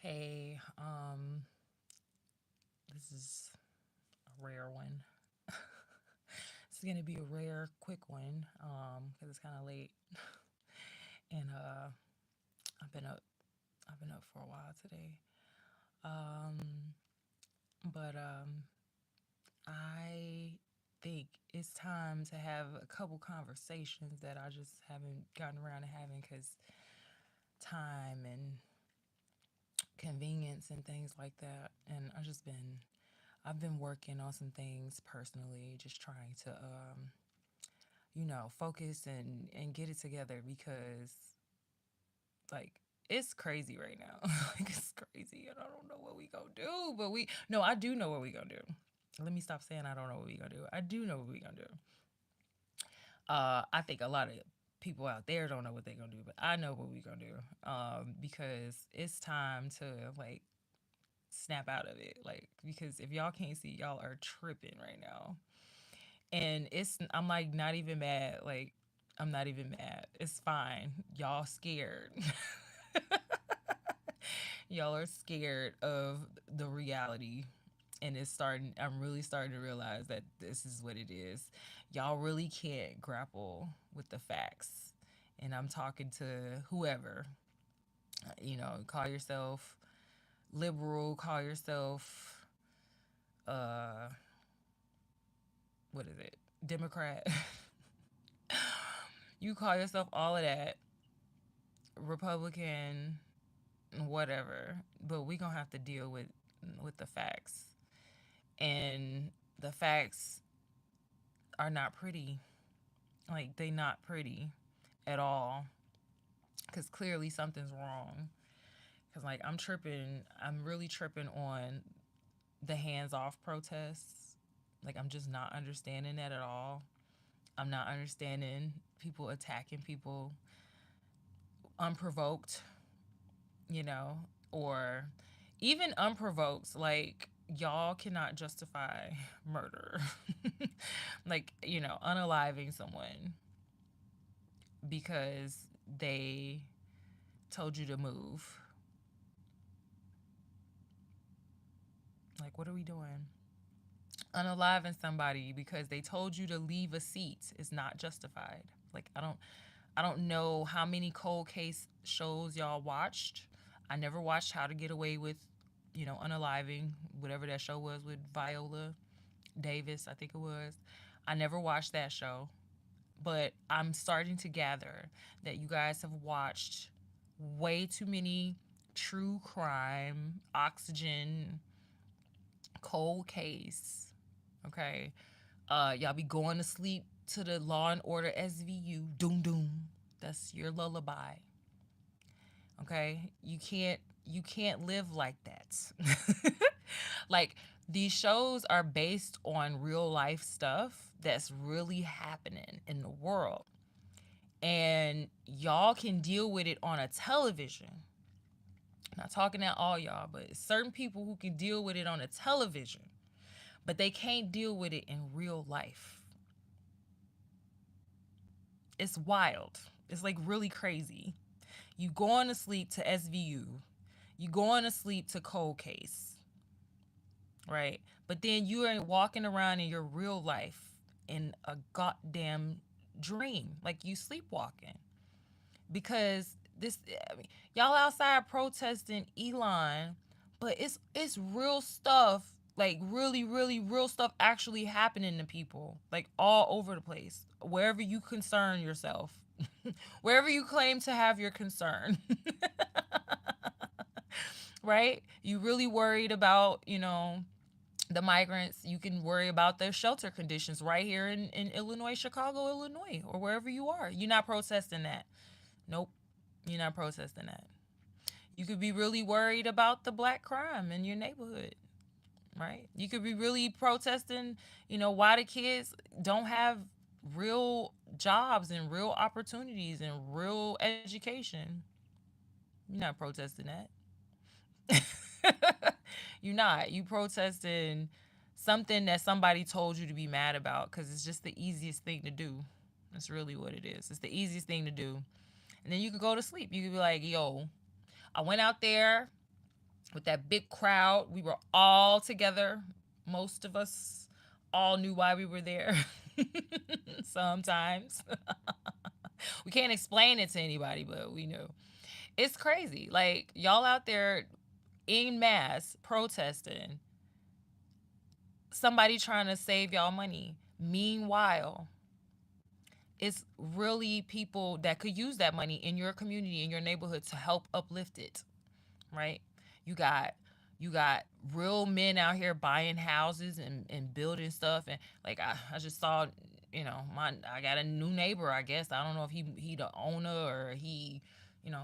Hey, this is a rare one. It's gonna be a rare, quick one, because it's kind of late, and I've been up, I've been up for a while today. Um, but I think it's time to have a couple conversations that I just haven't gotten around to having because time and convenience and things like that. And I've been working on some things personally, just trying to focus and get it together because like it's crazy right now. Like it's crazy and I don't know what we gonna do. But we no, I do know what we gonna do. Let me stop saying I don't know what we gonna do. I do know what we gonna do. I think a lot of people out there don't know what they gonna do, but I know what we gonna do. Because it's time to like snap out of it. Like because if y'all can't see, y'all are tripping right now. And I'm like not even mad. Like I'm not even mad. It's fine. Y'all scared. Y'all are scared of the reality. And I'm really starting to realize that this is what it is. Y'all really can't grapple with the facts. And I'm talking to whoever, call yourself liberal, call yourself, uh, what is it? Democrat. You call yourself all of that, Republican, whatever. But we gonna have to deal with the facts. And the facts are not pretty. Like they not pretty at all. Cause clearly something's wrong. Cause like I'm tripping. I'm really tripping on the hands off protests. Like I'm just not understanding that at all. I'm not understanding people attacking people unprovoked, you know, or even unprovoked. Like y'all cannot justify murder. Like, unaliving someone because they told you to move. Like, what are we doing? Unaliving somebody because they told you to leave a seat is not justified. Like, I don't know how many cold case shows y'all watched. I never watched How to Get Away with, unaliving, whatever that show was with Viola Davis, I think it was. I never watched that show, but I'm starting to gather that you guys have watched way too many true crime, oxygen, cold case. Okay. Y'all be going to sleep to the Law and Order SVU. Doom doom. That's your lullaby. Okay? You can't live like that. Like these shows are based on real life stuff that's really happening in the world. And y'all can deal with it on a television. Not talking at all y'all, but certain people who can deal with it on a television, but they can't deal with it in real life. It's wild. It's like really crazy. You going to sleep to SVU. You going to sleep to cold case, right? But then you ain't walking around in your real life in a goddamn dream, like you sleepwalking. Because I mean, y'all outside protesting Elon, but it's real stuff, like really really real stuff actually happening to people, like all over the place, wherever you concern yourself, wherever you claim to have your concern. Right? You really worried about, the migrants. You can worry about their shelter conditions right here in Illinois, Chicago, Illinois, or wherever you are. You're not protesting that. Nope. You're not protesting that. You could be really worried about the black crime in your neighborhood, right? You could be really protesting, why the kids don't have real jobs and real opportunities and real education. You're not protesting that. You're not. You protesting something that somebody told you to be mad about because it's just the easiest thing to do. That's really what it is. It's the easiest thing to do. And then you could go to sleep. You could be like, yo, I went out there. with that big crowd. We were all together. Most of us all knew why we were there. Sometimes we can't explain it to anybody, but we knew. It's crazy. Like, y'all out there en masse protesting, somebody trying to save y'all money. Meanwhile, it's really people that could use that money in your community, in your neighborhood, to help uplift it, right? You got you got real men out here buying houses and building stuff. And like, I just saw, I got a new neighbor, I guess. I don't know if he the owner or he,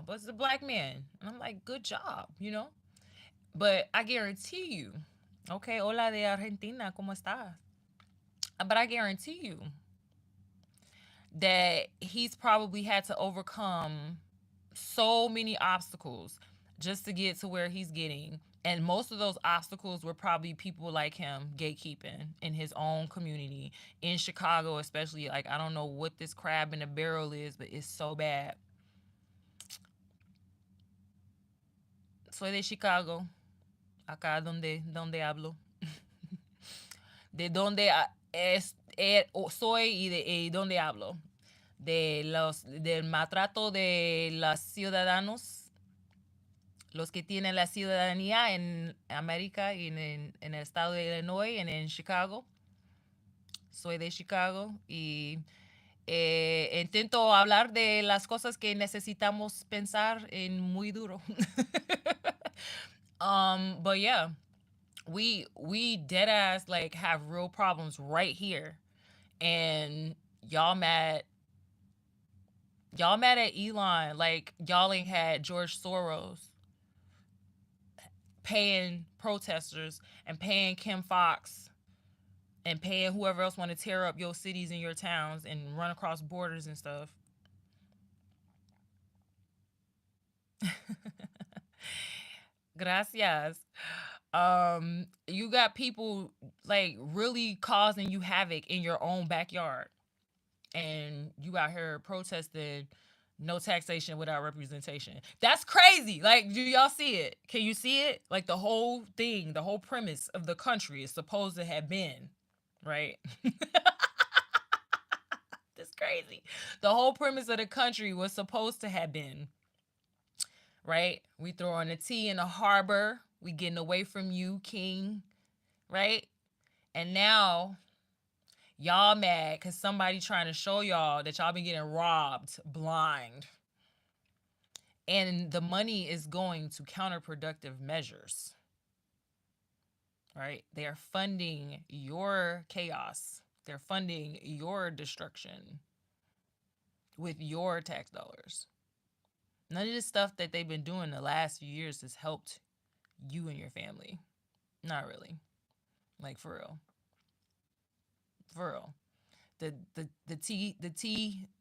but it's a black man. And I'm like, good job. But I guarantee you, okay, hola de Argentina, ¿cómo estás? But I guarantee you that he's probably had to overcome so many obstacles just to get to where he's getting. And most of those obstacles were probably people like him gatekeeping in his own community, in Chicago, especially. Like, I don't know what this crab in a barrel is, but it's so bad. Soy de Chicago, acá donde hablo. De donde soy y donde hablo. Del maltrato de los ciudadanos, los que tienen la ciudadanía en América y en el estado de Illinois y en Chicago. Soy de Chicago y intento hablar de las cosas que necesitamos pensar en muy duro. But yeah, we dead ass like have real problems right here, and y'all mad at Elon. Like, y'all ain't had George Soros paying protesters and paying Kim Fox and paying whoever else want to tear up your cities and your towns and run across borders and stuff. Gracias. You got people like really causing you havoc in your own backyard, and you out here protesting no taxation without representation. That's crazy. Like, do y'all see it? Can you see it? Like, the whole thing, the whole premise of the country is supposed to have been, right? That's crazy. The whole premise of the country was supposed to have been, right? We throwing a tea in the harbor. We getting away from you, king, right? And now y'all mad because somebody trying to show y'all that y'all been getting robbed blind. And the money is going to counterproductive measures, right? They are funding your chaos. They're funding your destruction with your tax dollars. None of this stuff that they've been doing the last few years has helped you and your family. Not really. Like, for real. For real. The T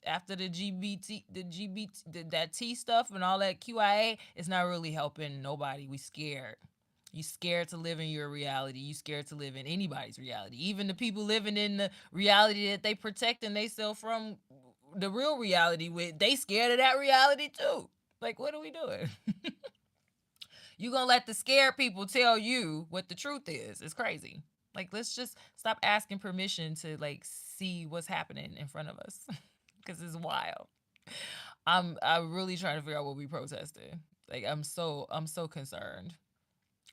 after that T stuff and all that QIA is not really helping nobody. We scared. You scared to live in your reality. You scared to live in anybody's reality. Even the people living in the reality that they protect and they sell from the real reality with, they scared of that reality too. Like, what are we doing? You gonna let the scared people tell you what the truth is? It's crazy. Like, let's just stop asking permission to like see what's happening in front of us, because it's wild. I'm really trying to figure out what we protested. Like, I'm so concerned.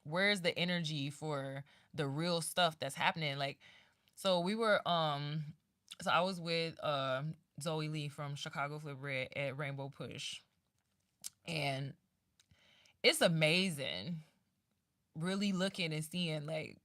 Where's the energy for the real stuff that's happening? Like, so we were so I was with Zoe Lee from Chicago Flip Red at Rainbow Push, and it's amazing really looking and seeing, like,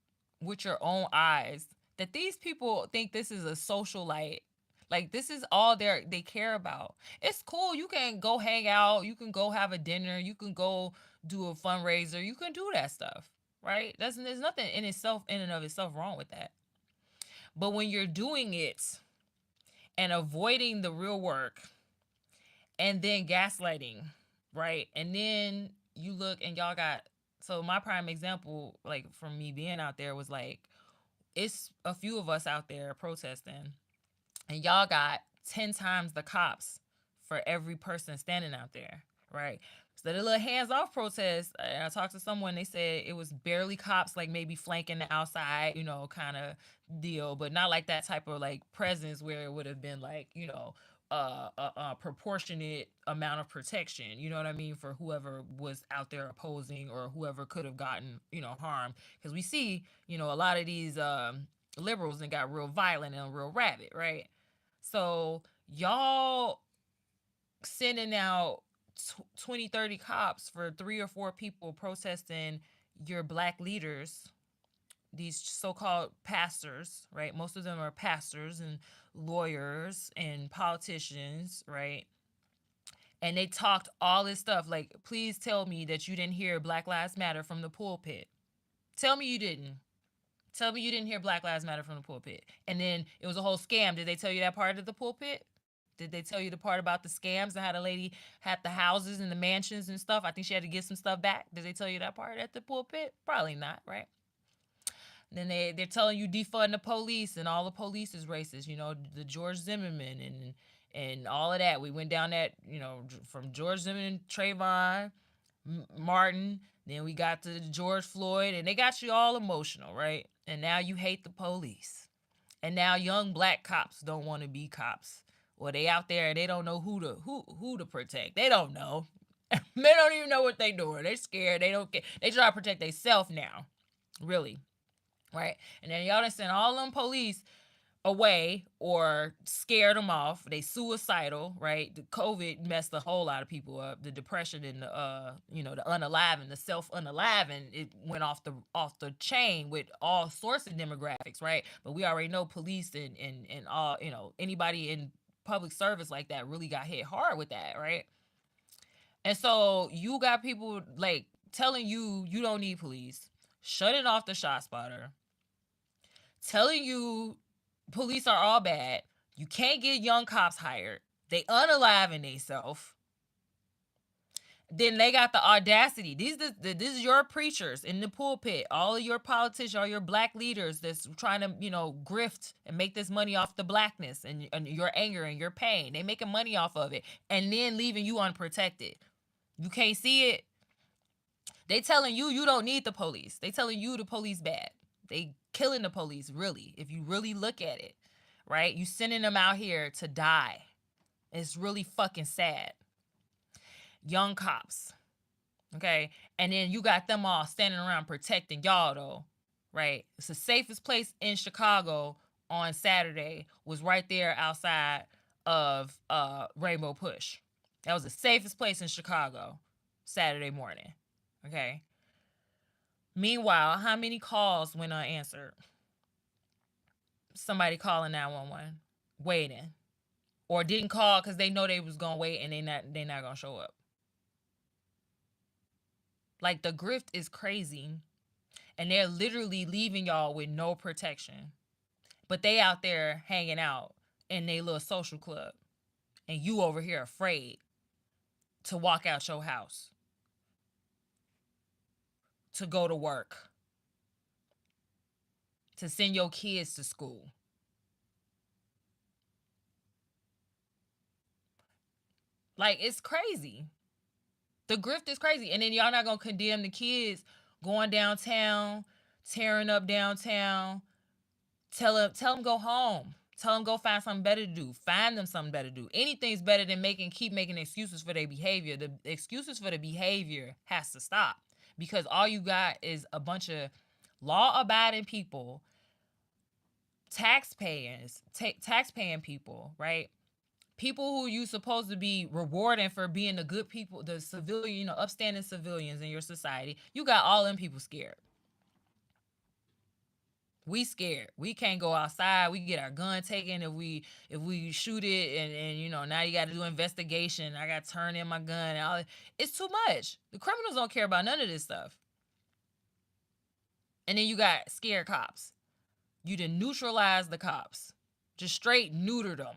with your own eyes, that these people think this is a social light. Like, this is all they care about. It's cool. You can go hang out. You can go have a dinner. You can go do a fundraiser. You can do that stuff, right? There's nothing in and of itself wrong with that. But when you're doing it and avoiding the real work and then gaslighting, right? And then you look and y'all got, so my prime example, like, from me being out there was like, it's a few of us out there protesting, and y'all got 10 times the cops for every person standing out there, right? So the little hands-off protest, I talked to someone, they said it was barely cops, like maybe flanking the outside, kind of deal, but not like that type of like presence where it would have been like, a proportionate amount of protection, you know what I mean, for whoever was out there opposing or whoever could have gotten, harm. Because we see, a lot of these liberals and got real violent and real rabid, right? So y'all sending out 20, 30 cops for 3 or 4 people protesting your black leaders, these so-called pastors, right? Most of them are pastors and lawyers and politicians, right? And they talked all this stuff like, please tell me that you didn't hear Black Lives Matter from the pulpit. Tell me you didn't. Tell me you didn't hear Black Lives Matter from the pulpit. And then it was a whole scam. Did they tell you that part of the pulpit? Did they tell you the part about the scams and how the lady had the houses and the mansions and stuff? I think she had to get some stuff back. Did they tell you that part at the pulpit? Probably not, right? Then they're telling you defund the police and all the police is racist. The George Zimmerman and all of that. We went down that, from George Zimmerman, Trayvon Martin. Then we got to George Floyd, and they got you all emotional, right? And now you hate the police. And now young black cops don't want to be cops. Or they out there and they don't know who to protect. They don't know. They don't even know what they doing. They scared. They don't care. They try to protect themselves now. Really. Right? And then y'all done send all them police away or scared them off. They suicidal, right? The COVID messed a whole lot of people up. The depression and the unaliving, the self unaliving, it went off the chain with all sorts of demographics, right? But we already know police and all, anybody in public service like that really got hit hard with that, right? And so you got people like telling you don't need police, shutting off the shot spotter, telling you police are all bad. You can't get young cops hired. They unaliving themselves. Then they got the audacity. This is your preachers in the pulpit. All of your politicians, all your black leaders that's trying to, grift and make this money off the blackness and your anger and your pain. They making money off of it and then leaving you unprotected. You can't see it. They telling you don't need the police. They telling you the police bad. They killing the police, really, if you really look at it, right? You sending them out here to die. It's really fucking sad. Young cops, okay? And then you got them all standing around protecting y'all, though, right? It's the safest place in Chicago on Saturday was right there outside of Rainbow Push. That was the safest place in Chicago Saturday morning, okay? Meanwhile, how many calls went unanswered? Somebody calling 911, waiting, or didn't call because they know they was gonna wait and they not gonna show up. Like the grift is crazy, and they're literally leaving y'all with no protection, but they out there hanging out in their little social club, and you over here afraid to walk out your house, to go to work, to send your kids to school. Like, it's crazy. The grift is crazy. And then y'all not gonna condemn the kids going downtown, tearing up downtown. Tell them go home. Tell them go find something better to do. Find them something better to do. Anything's better than keep making excuses for their behavior. The excuses for the behavior has to stop, because all you got is a bunch of law-abiding people, taxpaying people, right? People who you supposed to be rewarding for being the good people, the civilian, upstanding civilians in your society. You got all them people scared. We scared. We can't go outside. We get our gun taken if we shoot it, and now you got to do investigation. I got to turn in my gun. And all. It's too much. The criminals don't care about none of this stuff. And then you got scared cops. You done neutralize the cops. Just straight neuter them.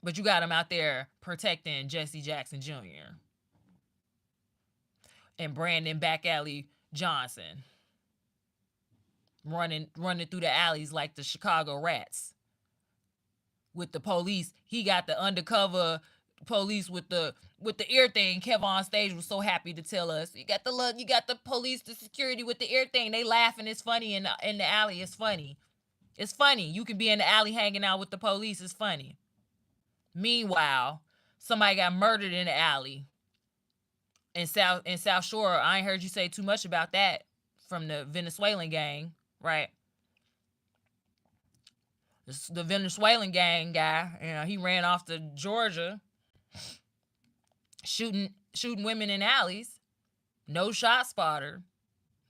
But you got them out there protecting Jesse Jackson Jr. and Brandon Back Alley Johnson, running through the alleys like the Chicago Rats with the police. He got the undercover police with the ear thing. Kev on stage was so happy to tell us, you got the police, the security with the ear thing. They laughing. It's funny in the alley. It's funny. It's funny. You can be in the alley hanging out with the police. It's funny. Meanwhile, somebody got murdered in the alley in South Shore. I ain't heard you say too much about that from the Venezuelan gang, right? The Venezuelan gang guy, he ran off to Georgia, shooting women in alleys. No shot spotter.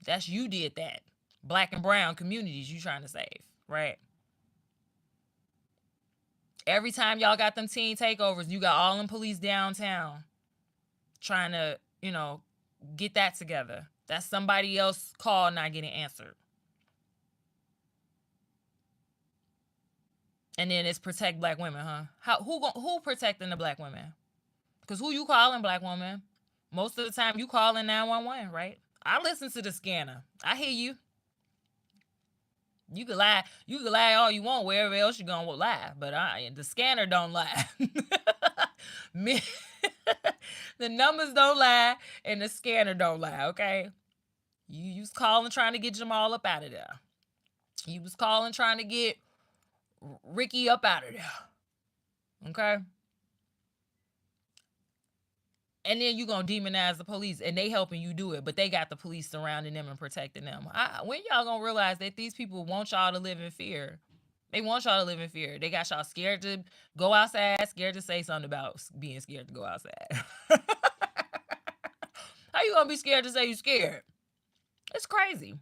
That's you did that. Black and brown communities you trying to save, right? Every time y'all got them teen takeovers, you got all them police downtown trying to, get that together. That's somebody else call not getting answered. And then it's protect black women, huh? Who protecting the black women? Because who you calling black woman? Most of the time you calling 911, right? I listen to the scanner. I hear you. You can lie. You can lie all you want wherever else you gonna lie, but the scanner don't lie. The numbers don't lie, and the scanner don't lie. Okay, you was calling trying to get Jamal up out of there. You was calling trying to get Ricky up out of there. Okay. And then you gonna demonize the police, and they helping you do it, but they got the police surrounding them and protecting them. When y'all gonna realize that these people want y'all to live in fear? They want y'all to live in fear. They got y'all scared to go outside, scared to say something about being scared to go outside. How you gonna be scared to say you scared? It's crazy.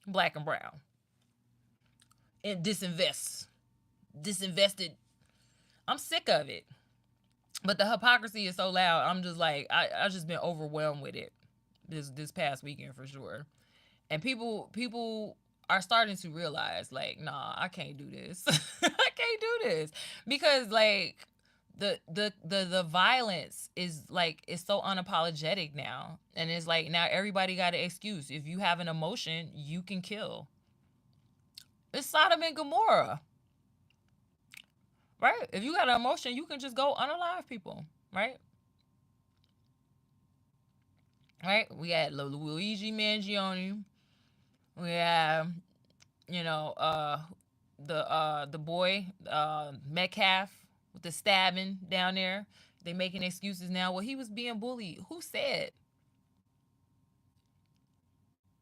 Black and brown. And disinvested. I'm sick of it. But the hypocrisy is so loud. I'm just like, I just been overwhelmed with it this past weekend for sure. And people are starting to realize, like, nah, I can't do this. I can't do this. Because like the violence is like, it's so unapologetic now. And it's like now everybody got an excuse. If you have an emotion, you can kill. It's Sodom and Gomorrah. Right? If you got an emotion, you can just go unalive people, right? Right? We had Luigi Mangione. We have, the boy, Metcalf with the stabbing down there. They making excuses now. Well, he was being bullied. Who said?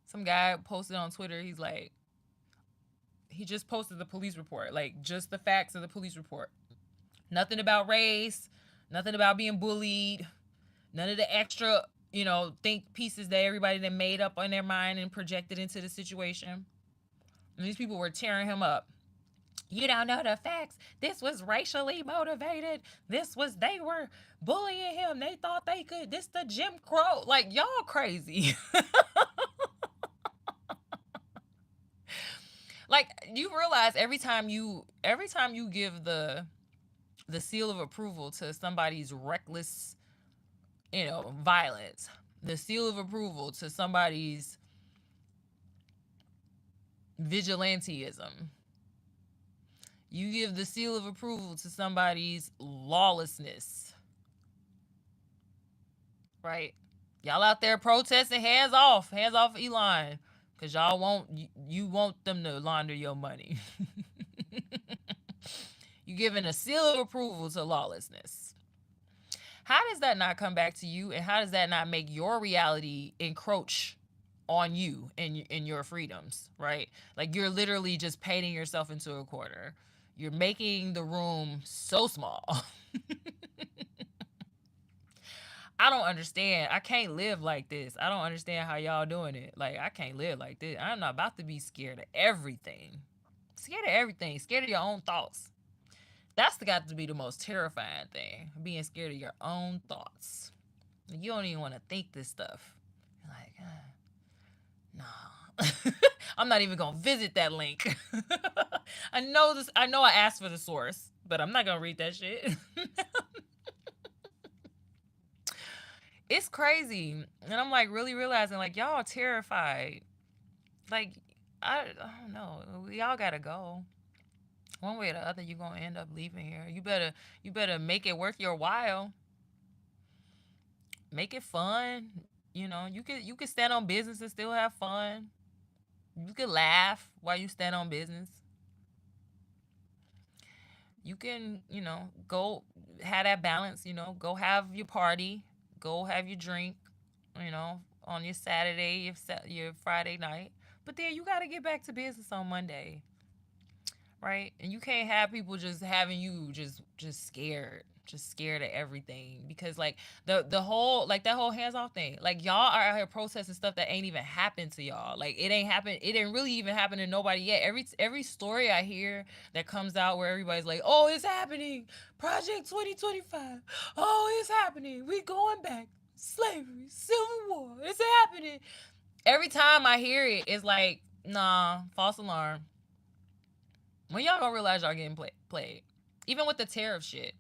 Some guy posted on Twitter. He's like, he just posted the police report, like just the facts of the police report. Nothing about race, nothing about being bullied, none of the extra, think pieces that everybody then made up on their mind and projected into the situation. And these people were tearing him up. You don't know the facts. This was racially motivated. They were bullying him. They thought they could. This the Jim Crow. Like, y'all crazy. Like, you realize every time you give the seal of approval to somebody's reckless, violence, the seal of approval to somebody's vigilanteism, you give the seal of approval to somebody's lawlessness, right? Y'all out there protesting, hands off Elon, because y'all want them to launder your money. You giving a seal of approval to lawlessness. How does that not come back to you, and how does that not make your reality encroach on you and your freedoms, right? Like, you're literally just painting yourself into a corner. You're making the room so small. I don't understand. I can't live like this. I don't understand how y'all doing it. Like, I can't live like this. I'm not about to be scared of everything. Scared of everything. Scared of your own thoughts. That's got to be the most terrifying thing. Being scared of your own thoughts. You don't even want to think this stuff. You're like, nah. I'm not even gonna visit that link. I know I asked for the source, but I'm not gonna read that shit. It's crazy. And I'm like really realizing, like, y'all terrified. Like, I don't know. We all gotta go. One way or the other, you're gonna end up leaving here. You better make it worth your while. Make it fun. You could stand on business and still have fun. You could laugh while you stand on business. You can, go have that balance, go have your party, go have your drink, you know, on your Saturday, your Friday night. But then you got to get back to business on Monday, right? And you can't have people just having you just scared of everything because like the whole like that whole hands off thing, like y'all are out here protesting stuff that ain't even happened to y'all. Like it didn't really even happen to nobody yet. Every story I hear that comes out where everybody's like, oh, it's happening, Project 2025, oh, it's happening, we going back, slavery, civil war, it's happening. Every time I hear it, it's like, nah, false alarm. When y'all gonna realize y'all getting played? Even with the tariff shit,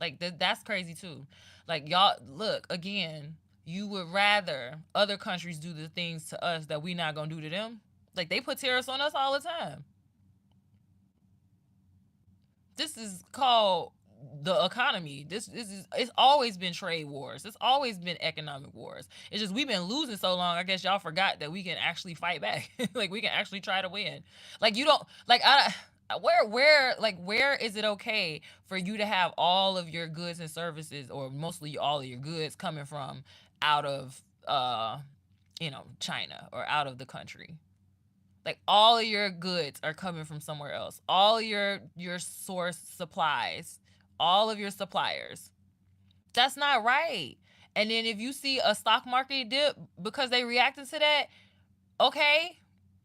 like that's crazy too. Like y'all, look again. You would rather other countries do the things to us that we not gonna do to them. Like they put tariffs on us all the time. This is called the economy. This is it's always been trade wars. It's always been economic wars. It's just we've been losing so long. I guess y'all forgot that we can actually fight back. Like we can actually try to win. Like you don't like I where is it okay for you to have all of your goods and services or mostly all of your goods coming from out of China or out of the country? Like all of your goods are coming from somewhere else. All your source supplies, all of your suppliers. That's not right. And then if you see a stock market dip because they reacted to that, okay.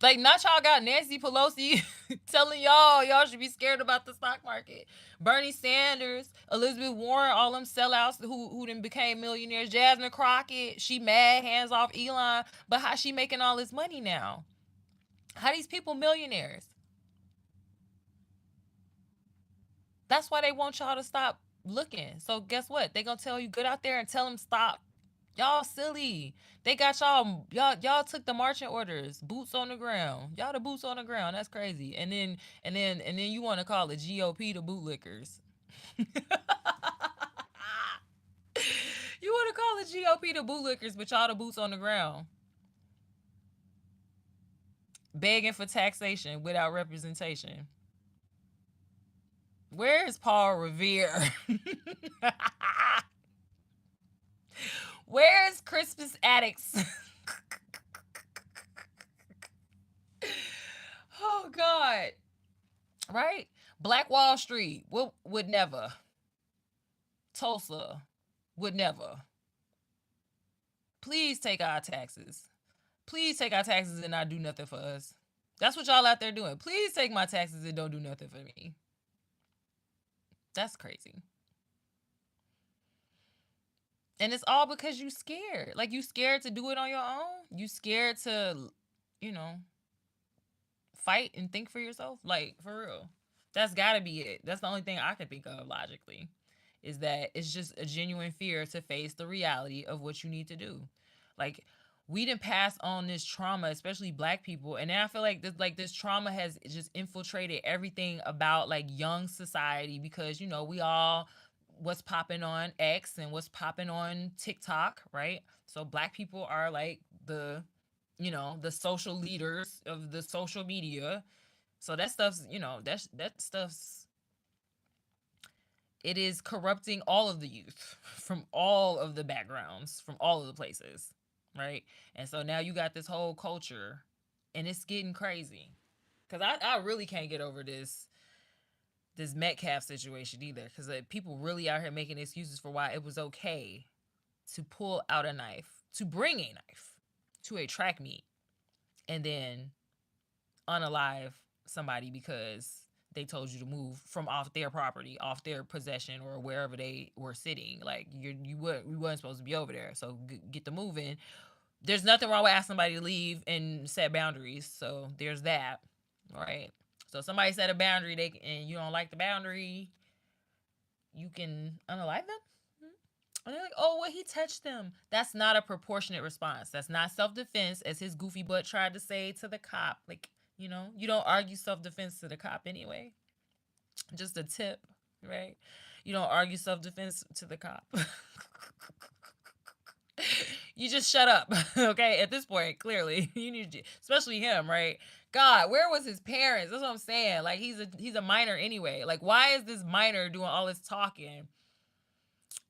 Like not y'all got Nancy Pelosi telling y'all should be scared about the stock market. Bernie Sanders, Elizabeth Warren, all them sellouts who then became millionaires. Jasmine Crockett, she mad, hands off Elon. But how she making all this money now? How these people millionaires? That's why they want y'all to stop looking. So guess what? They gonna tell you get out there and tell them stop. Y'all silly. They got y'all took the marching orders. Boots on the ground. Y'all the boots on the ground. That's crazy. And then you want to call the GOP the bootlickers. You want to call the GOP the bootlickers, but y'all the boots on the ground, begging for taxation without representation. Where is Paul Revere? Where is Crispus Attucks? Oh God. Right? Black Wall Street would never. Tulsa would never. Please take our taxes. Please take our taxes and not do nothing for us. That's what y'all out there doing. Please take my taxes and don't do nothing for me. That's crazy. And it's all because you scared. Like you scared to do it on your own. You scared to, you know, fight and think for yourself. Like for real. That's gotta be it. That's the only thing I can think of logically. Is that it's just a genuine fear to face the reality of what you need to do. Like we didn't pass on this trauma, especially black people. And then I feel like this trauma has just infiltrated everything about like young society because we all what's popping on X and what's popping on TikTok, right? So black people are like the social leaders of the social media. So that stuff's, that stuff's it is corrupting all of the youth from all of the backgrounds, from all of the places, right? And so now you got this whole culture and it's getting crazy. Cause I really can't get over this Metcalf situation either. Cause people really out here making excuses for why it was okay to pull out a knife, to bring a knife to a track meet, and then unalive somebody because they told you to move from off their property, off their possession, or wherever they were sitting. Like we wasn't supposed to be over there. So get the moving. There's nothing wrong with asking somebody to leave and set boundaries. So there's that, right? So if somebody set a boundary, and you don't like the boundary, you can unalive them. And they're like, oh, well, he touched them. That's not a proportionate response. That's not self defense, as his goofy butt tried to say to the cop. Like, you don't argue self defense to the cop anyway. Just a tip, right? You don't argue self defense to the cop. You just shut up, okay? At this point, clearly, you need to, especially him, right? God, where was his parents? That's what I'm saying. Like he's a minor anyway. Like why is this minor doing all this talking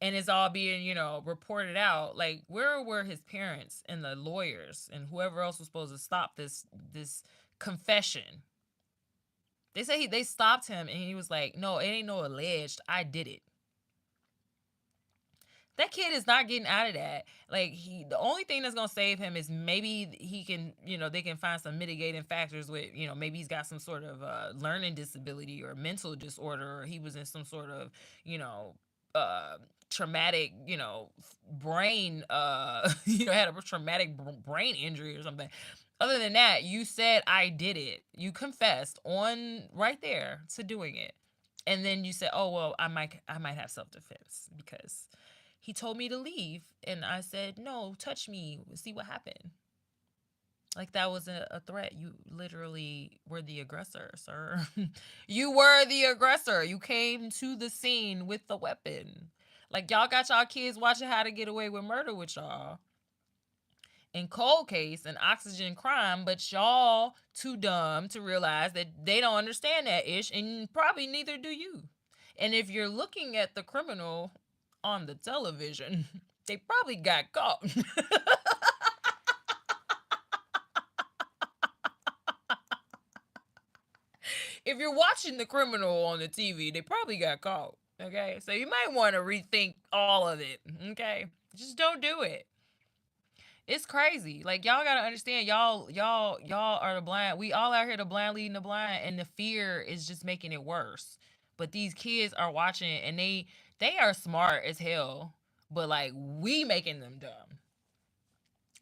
and it's all being reported out? Like where were his parents and the lawyers and whoever else was supposed to stop this confession? They say they stopped him and he was like, "No, it ain't no alleged. I did it." That kid is not getting out of that. Like the only thing that's gonna save him is maybe he can, they can find some mitigating factors with, maybe he's got some sort of learning disability or mental disorder, or he was in some sort of, you know, uh, traumatic, brain, had a traumatic brain injury or something. Other than that, you said I did it. You confessed on right there to doing it, and then you said, "Oh well, I might have self defense because." He told me to leave, and I said, "No, touch me, see what happened." Like that was a threat. You literally were the aggressor, sir. You were the aggressor. You came to the scene with the weapon. Like y'all got y'all kids watching How to Get Away with Murder with y'all in Cold Case and Oxygen Crime, but y'all too dumb to realize that they don't understand that ish, and probably neither do you. And if you're looking at the criminal on the television, they probably got caught. If you're watching the criminal on the TV, they probably got caught. Okay, so you might want to rethink all of it. Okay, just don't do it. It's crazy. Like y'all gotta understand, y'all are the blind. We all out here the blind leading the blind, and the fear is just making it worse. But these kids are watching, and they are smart as hell. But like we making them dumb.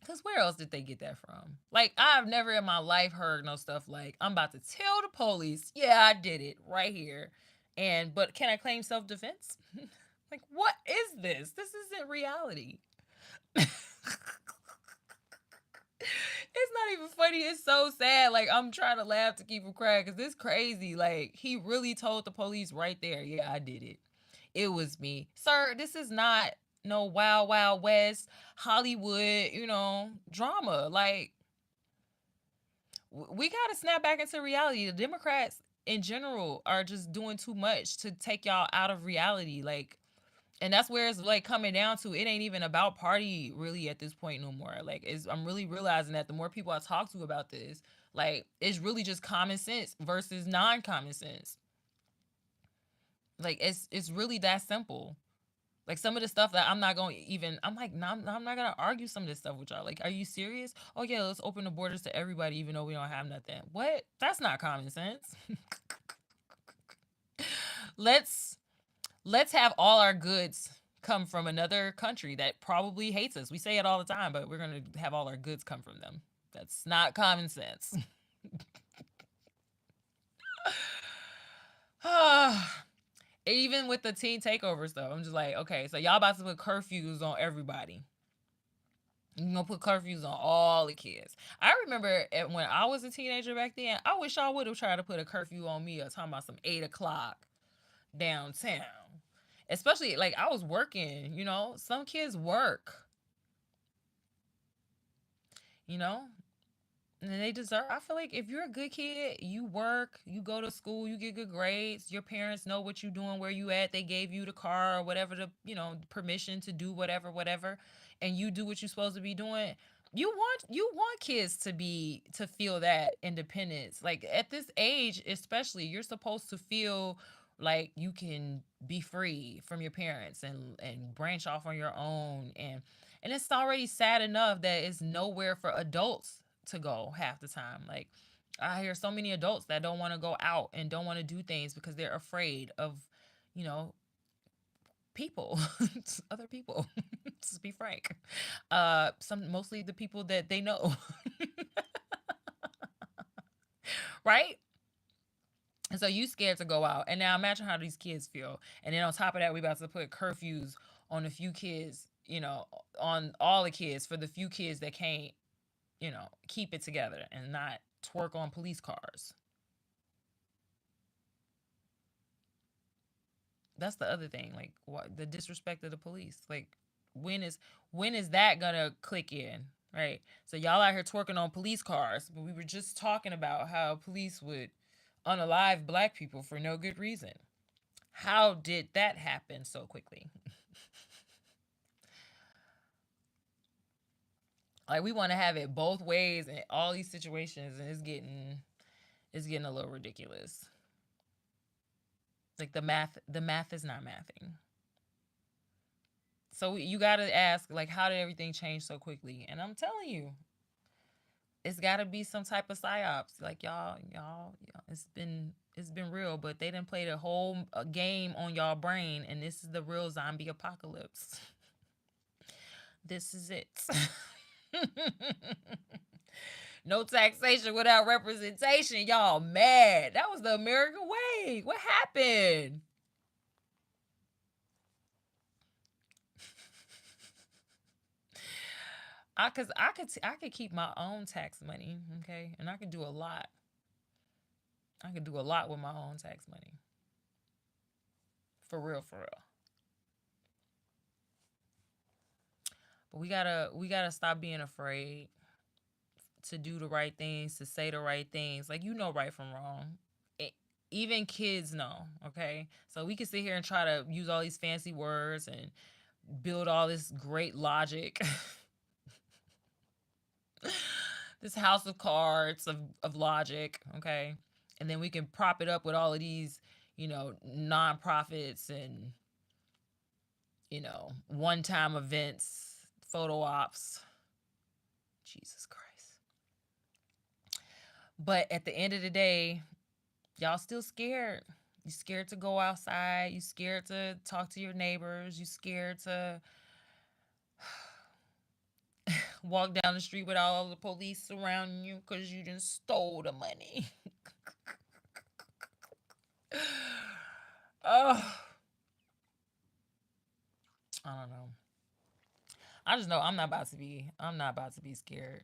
Cause where else did they get that from? Like I've never in my life heard no stuff like I'm about to tell the police, yeah, I did it right here. And but can I claim self defense? Like what is this? This isn't reality. It's not even funny. It's so sad. Like I'm trying to laugh to keep from crying because it's crazy. Like he really told the police right there, "Yeah, I did it. It was me, sir." This is not no Wild Wild West Hollywood, drama. Like we gotta snap back into reality. The Democrats in general are just doing too much to take y'all out of reality. Like and that's where it's like coming down to it ain't even about party really at this point no more. Like I'm really realizing that the more people I talk to about this, like it's really just common sense versus non-common sense. Like it's really that simple. Like some of the stuff that I'm not going to even I'm like I'm not going to argue some of this stuff with y'all. Like are you serious? Oh yeah, let's open the borders to everybody even though we don't have nothing. What? That's not common sense. let's let's have all our goods come from another country that probably hates us. We say it all the time, but we're going to have all our goods come from them. That's not common sense. Even with the teen takeovers, though, I'm just like, okay, so y'all about to put curfews on everybody. You're gonna put curfews on all the kids. I remember when I was a teenager back then, I wish y'all would have tried to put a curfew on me or talking about some 8 o'clock downtown. Especially like I was working, some kids work, you know, and they deserve. I feel like if you're a good kid, you work, you go to school, you get good grades, your parents know what you're doing, where you at, they gave you the car or whatever, the permission to do whatever, and you do what you're supposed to be doing. You want kids to feel that independence. Like at this age, especially, you're supposed to feel like you can be free from your parents and branch off on your own, and it's already sad enough that it's nowhere for adults to go half the time. Like I hear so many adults that don't want to go out and don't want to do things because they're afraid of, you know, people, other people. Let's be frank. Some mostly the people that they know, right? And so you scared to go out. And now imagine how these kids feel. And then on top of that, we about to put curfews on a few kids, on all the kids for the few kids that can't, keep it together and not twerk on police cars. That's the other thing. Like, what the disrespect of the police. Like, when is when is that gonna click in? Right. So y'all out here twerking on police cars, but we were just talking about how police would unalive black people for no good reason. How did that happen so quickly? Like, we want to have it both ways in all these situations, and it's getting a little ridiculous. Like, the math is not mathing. So you got to ask, like, how did everything change so quickly? And I'm telling you, it's got to be some type of psyops. Like, y'all, it's been real, but they didn't play the whole game on y'all brain, and this is the real zombie apocalypse. This is it. No taxation without representation. Y'all mad. That was the American way. What happened? I could keep my own tax money, okay? And I could do a lot. I could do a lot with my own tax money. For real, for real. But we gotta stop being afraid to do the right things, to say the right things. Like, right from wrong. It, even kids know, okay? So we can sit here and try to use all these fancy words and build all this great logic. This house of cards of logic, okay? And then we can prop it up with all of these, nonprofits and, one time events, photo ops. Jesus Christ. But at the end of the day, y'all still scared. You scared to go outside. You scared to talk to your neighbors. You scared to walk down the street with all the police surrounding you because you just stole the money. Oh, I don't know. I just know I'm not about to be scared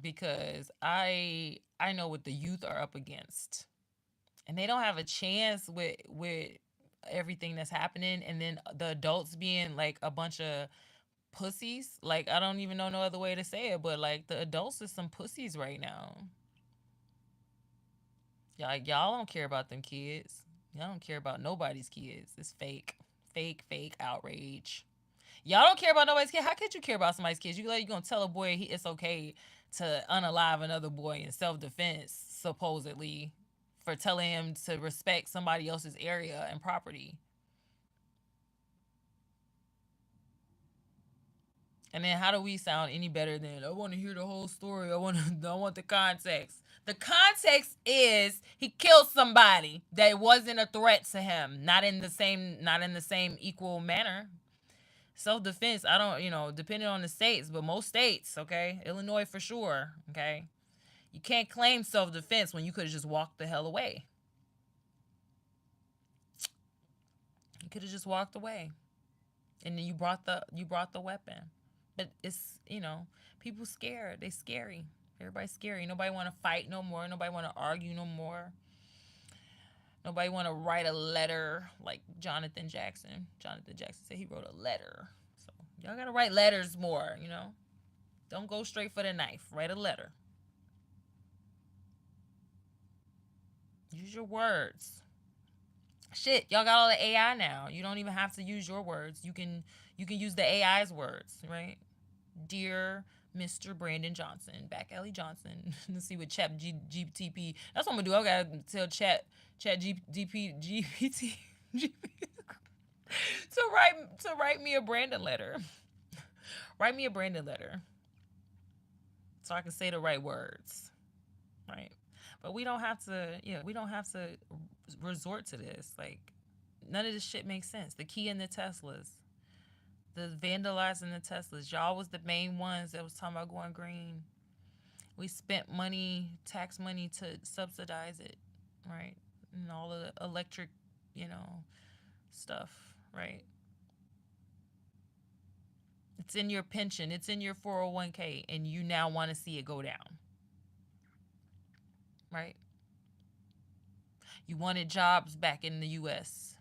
because I know what the youth are up against. And they don't have a chance with everything that's happening, and then the adults being like a bunch of pussies. Like, I don't even know no other way to say it, but like, the adults is some pussies right now. Like, y'all don't care about them kids. Y'all don't care about nobody's kids. It's fake. Fake outrage. Y'all don't care about nobody's kid. How could you care about somebody's kids? You gonna tell a boy it's okay to unalive another boy in self defense, supposedly, for telling him to respect somebody else's area and property. And then how do we sound any better than I want to hear the whole story? I want the context. The context is he killed somebody that wasn't a threat to him. Not in the same equal manner. Self defense, I don't, depending on the states, but most states, okay? Illinois for sure, okay? You can't claim self defense when you could have just walked the hell away. You could have just walked away. And then you brought the weapon. But it's, people scared. They scary. Everybody's scary. Nobody want to fight no more. Nobody want to argue no more. Nobody want to write a letter like Jonathan Jackson. Jonathan Jackson said he wrote a letter. So y'all gotta write letters more. Don't go straight for the knife. Write a letter. Use your words. Shit, y'all got all the AI now. You don't even have to use your words. You can use the AI's words, right? Dear Mr. Brandon Johnson, back Ellie Johnson. Let's see what Chat GTP. That's what I'm gonna do. I gotta tell Chat GPT to write me a Brandon letter. Write me a Brandon letter so I can say the right words, right? But we don't have to. Yeah, we don't have to resort to this. Like, none of this shit makes sense. The key in the Teslas, the vandalizing the Teslas. Y'all was the main ones that was talking about going green. We spent money, tax money, to subsidize it, right? And all of the electric, you know, stuff, right? It's in your pension, it's in your 401k, and you now want to see it go down, right? You wanted jobs back in the US.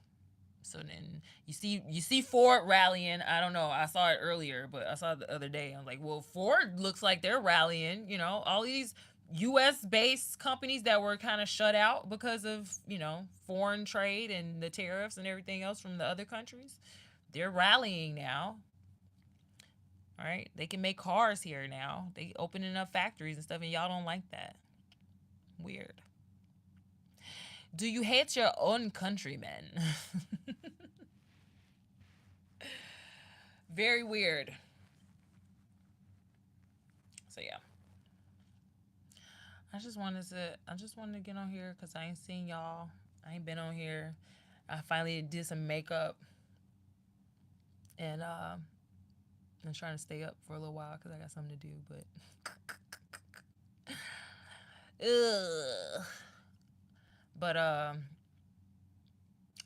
So then you see Ford rallying. I don't know. I saw it earlier, but I saw it the other day. I'm like, well, Ford looks like they're rallying. All these U.S. based companies that were kind of shut out because of foreign trade and the tariffs and everything else from the other countries. They're rallying now. All right, they can make cars here now. They opening up factories and stuff, and y'all don't like that. Weird. Do you hate your own countrymen? Very weird. So yeah, I just wanted to get on here because I ain't seen y'all. I ain't been on here. I finally did some makeup, and I'm trying to stay up for a little while because I got something to do. But ugh. But I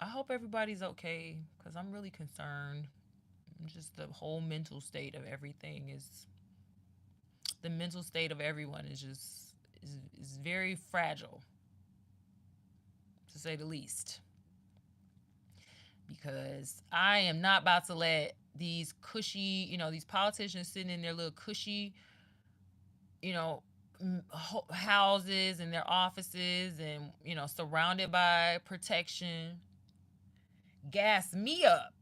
hope everybody's okay because I'm really concerned. Just the whole mental state of everything is the mental state of everyone is just is very fragile, to say the least. Because I am not about to let these cushy, these politicians sitting in their little cushy, you know, houses and their offices and, surrounded by protection, gas me up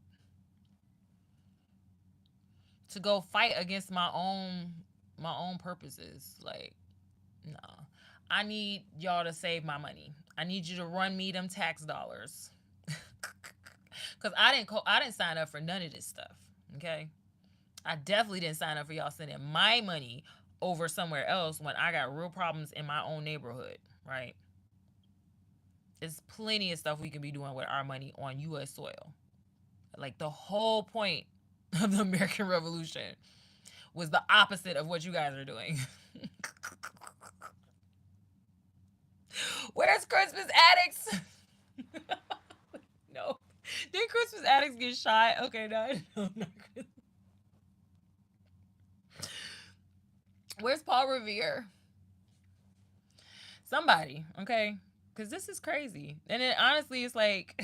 to go fight against my own purposes. Like, no. I need y'all to save my money. I need you to run me them tax dollars. Cuz I didn't sign up for none of this stuff, okay? I definitely didn't sign up for y'all sending my money over somewhere else when I got real problems in my own neighborhood, right? There's plenty of stuff we can be doing with our money on US soil. Like the whole point of the American Revolution was the opposite of what you guys are doing. Where's Christmas addicts? No. Did Christmas addicts get shot? Okay, no, not Where's Paul Revere? Somebody, okay? Because this is crazy. And it honestly is like,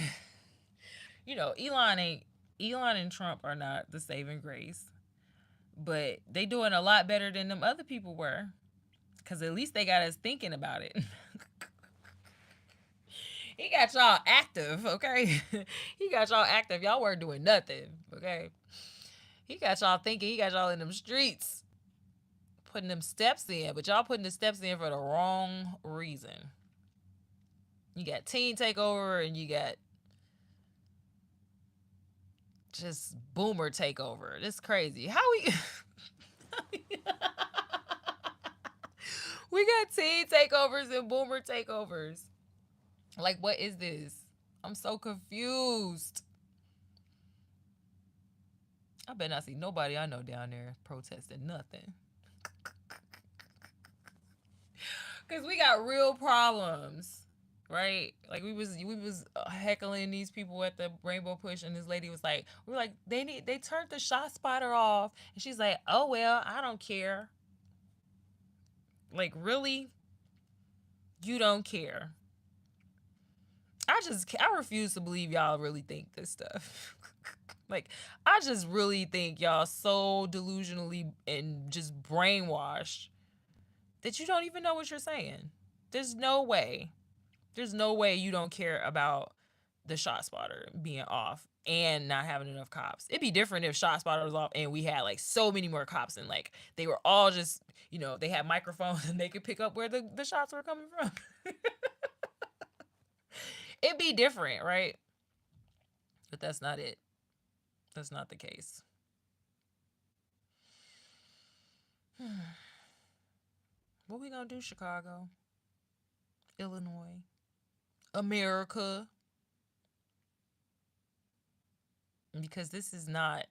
Elon and Trump are not the saving grace, but they doing a lot better than them other people were. Because at least they got us thinking about it. He got y'all active, okay? He got y'all active. Y'all weren't doing nothing, okay? He got y'all thinking. He got y'all in them streets, putting them steps in. But y'all putting the steps in for the wrong reason. You got teen takeover and you got just boomer takeover. This crazy. How we we got teen takeovers and boomer takeovers. Like, what is this? I'm so confused. I bet not see nobody I know down there protesting nothing. Cause we got real problems, right? Like we was heckling these people at the Rainbow Push, and this lady was like, we were like, they turned the shot spotter off, and she's like, oh well, I don't care. Like, really, you don't care? I refuse to believe y'all really think this stuff. Like, I just really think y'all so delusionally and just brainwashed that you don't even know what you're saying. There's no way. There's no way you don't care about the shot spotter being off and not having enough cops. It'd be different if shot spotter was off and we had like so many more cops and like they were all just, they had microphones and they could pick up where the shots were coming from. It'd be different, right? But that's not it. That's not the case. What we gonna do, Chicago, Illinois, America? Because this is not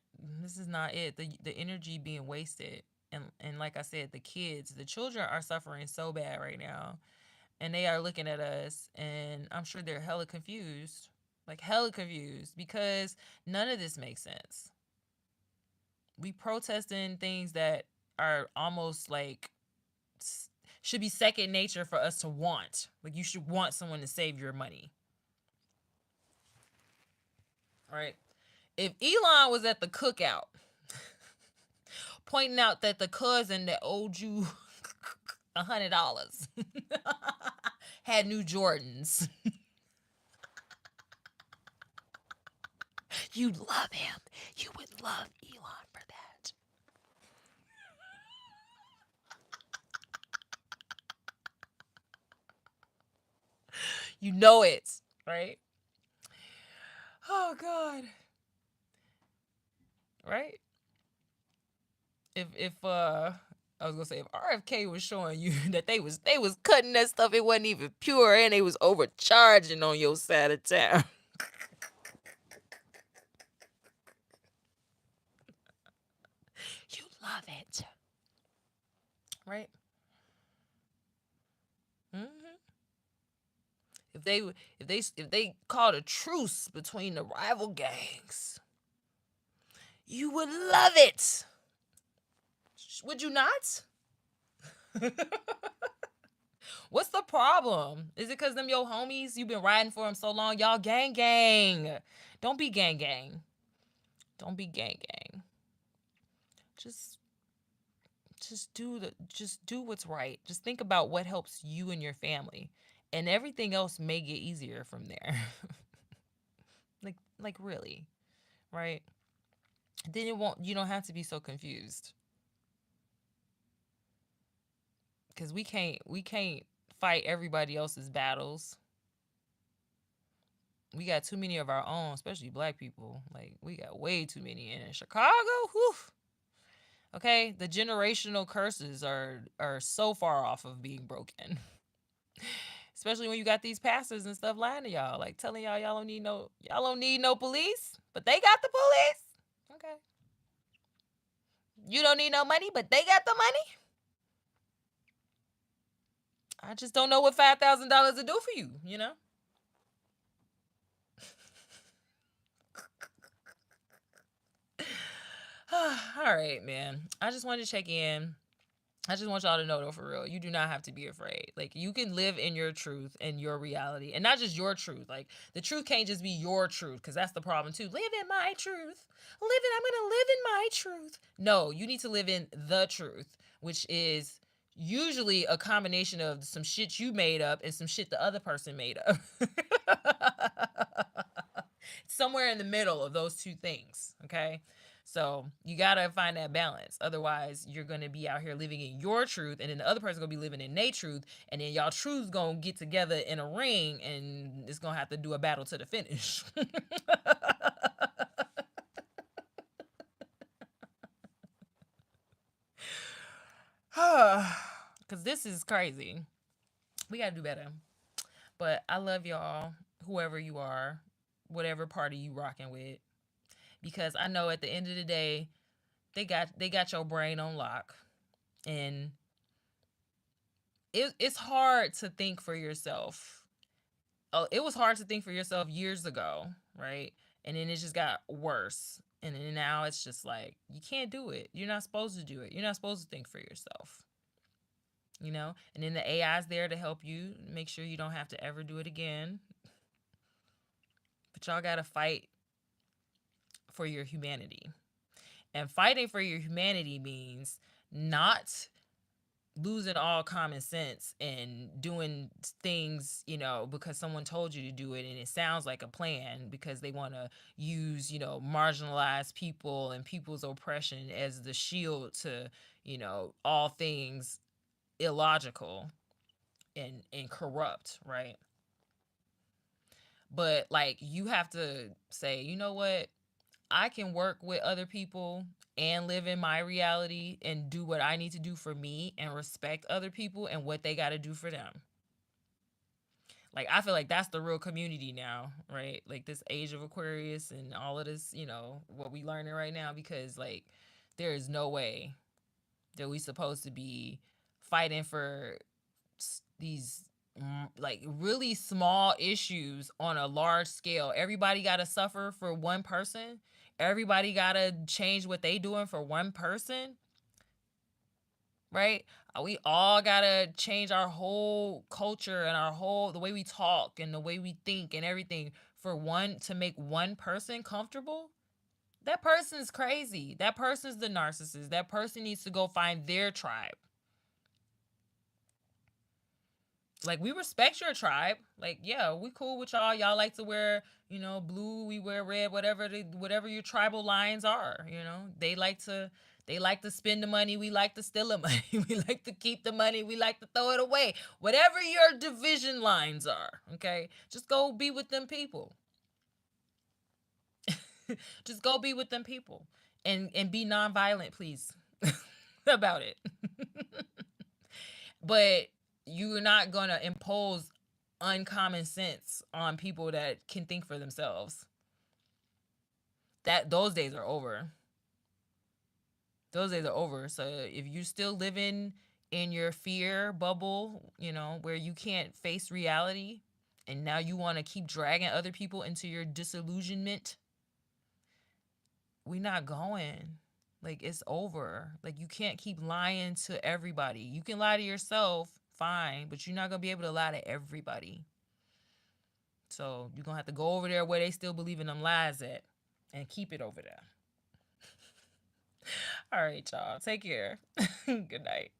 it. The energy being wasted, and like I said, the children are suffering so bad right now, and they are looking at us, and I'm sure they're hella confused, like hella confused, because none of this makes sense. We protesting things that are almost like should be second nature for us to want. Like, you should want someone to save your money. right? If Elon was at the cookout pointing out that the cousin that owed you $100 had new Jordans, you'd love him. You would love Elon for that. You know it, right? Oh God, right? If I was gonna say if RFK was showing you that they was cutting that stuff, it wasn't even pure, and they was overcharging on your side of town. You love it, right? Hmm. If they called a truce between the rival gangs, you would love it. Would you not? What's the problem? Is it because them your homies? You've been riding for them so long. Y'all gang gang. Don't be gang gang. Don't be gang gang. Just just do what's right. Just think about what helps you and your family. And everything else may get easier from there. like really, right? Then you don't have to be so confused. Cuz we can't fight everybody else's battles. We got too many of our own, especially black people. Like we got way too many in Chicago. Whew. Okay, the generational curses are so far off of being broken. Especially when you got these pastors and stuff lying to y'all, like telling y'all don't need no police, but they got the police. Okay. You don't need no money, but they got the money. I just don't know what $5,000 to do for you, you know? All right, man. I just wanted to check in. I just want y'all to know though, for real, you do not have to be afraid. Like you can live in your truth and your reality, and not just your truth. Like the truth can't just be your truth, because that's the problem too. Live in my truth. I'm gonna live in my truth. No, you need to live in the truth, which is usually a combination of some shit you made up and some shit the other person made up. Somewhere in the middle of those two things. Okay. So you gotta find that balance. Otherwise, you're gonna be out here living in your truth, and then the other person's gonna be living in their truth, and then y'all truths gonna get together in a ring, and it's gonna have to do a battle to the finish. Cause this is crazy. We gotta do better. But I love y'all, whoever you are, whatever party you rocking with, because I know at the end of the day, they got your brain on lock, and it's hard to think for yourself. Oh, it was hard to think for yourself years ago, right? And then it just got worse, and then now it's just like you can't do it. You're not supposed to do it. You're not supposed to think for yourself, and then the AI's there to help you make sure you don't have to ever do it again. But y'all gotta fight for your humanity, and fighting for your humanity means not losing all common sense and doing things, because someone told you to do it and it sounds like a plan, because they want to use, marginalized people and people's oppression as the shield to, all things illogical and corrupt, right? But like you have to say, you know what? I can work with other people and live in my reality and do what I need to do for me and respect other people and what they got to do for them. Like I feel like that's the real community now, right? Like this age of Aquarius and all of this, what we learning right now, because like there is no way that we supposed to be fighting for these like really small issues on a large scale. Everybody got to suffer for one person. Everybody got to change what they doing for one person, right? We all got to change our whole culture and our whole the way we talk and the way we think and everything for one to make one person comfortable, that person's crazy. That person's the narcissist. That person needs to go find their tribe. Like, we respect your tribe. Like, yeah, we cool with y'all. Y'all like to wear, blue, we wear red, whatever your tribal lines are, they like to spend the money, we like to steal the money. We like to keep the money, we like to throw it away. Whatever your division lines are, okay? Just go be with them people. Just go be with them people, and be nonviolent, please. About it. But you're not gonna impose uncommon sense on people that can think for themselves. That those days are over. Those days are over. So if you're still living in your fear bubble, where you can't face reality, and now you want to keep dragging other people into your disillusionment, we not going. Like, it's over. Like, you can't keep lying to everybody. You can lie to yourself, fine, but you're not gonna be able to lie to everybody. So you're gonna have to go over there where they still believe in them lies at, and keep it over there. All right, y'all. Take care. Good night.